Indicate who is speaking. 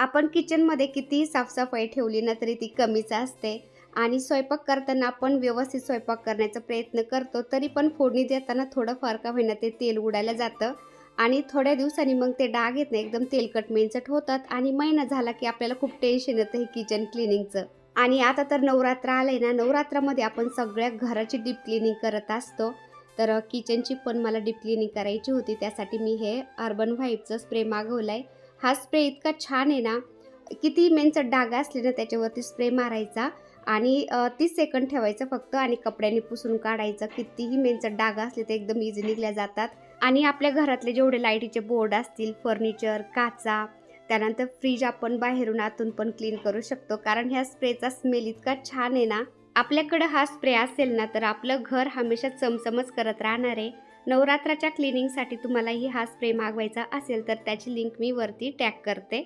Speaker 1: आपण किचनमध्ये कितीही साफसफाई ठेवली ना तरी ती कमीच असते आणि स्वयंपाक करताना आपण व्यवस्थित स्वयंपाक करण्याचा प्रयत्न करतो, तरी पण फोडणी देताना थोडंफार का होईना ते तेल उडायला जातं आणि थोड्या दिवसांनी मग ते डाग येत नाही एकदम तेलकट मेंचट होतात आणि महिना झाला की आपल्याला खूप टेन्शन येतं हे किचन क्लिनिंगचं. आणि आता तर नवरात्र आलंय ना, नवरात्रामध्ये आपण सगळ्या घराची डीप क्लिनिंग करत असतो. तर किचनची पण मला डीप क्लिनिंग करायची होती, त्यासाठी मी हे अर्बन व्हाईपचं स्प्रे मागवलाय. हा स्प्रे इतका छान आहे ना, किती मेंचट डाग असले ना त्याच्यावरती स्प्रे मारायचा आणि 30 सेकंद ठेवायचं फक्त आणि कपड्याने पुसून काढायचं. कितीही मेंचट डाग असले ते एकदम इझी निघल्या जातात. आणि आपल्या घरातले जेवढे लाईटीचे बोर्ड असतील, फर्निचर, काचा, त्यानंतर फ्रीज आपण बाहेरून आतून पण क्लीन करू शकतो. कारण ह्या स्प्रेचा स्मेल इतका छान आहे ना, आपल्याकडं हा स्प्रे असेल ना तर आपलं घर हमेशा चमचमच करत राहणार आहे. नवरात्राच्या क्लिनिंगसाठी तुम्हालाही हा स्प्रे मागवायचा असेल तर त्याची लिंक मी वरती टॅग करते.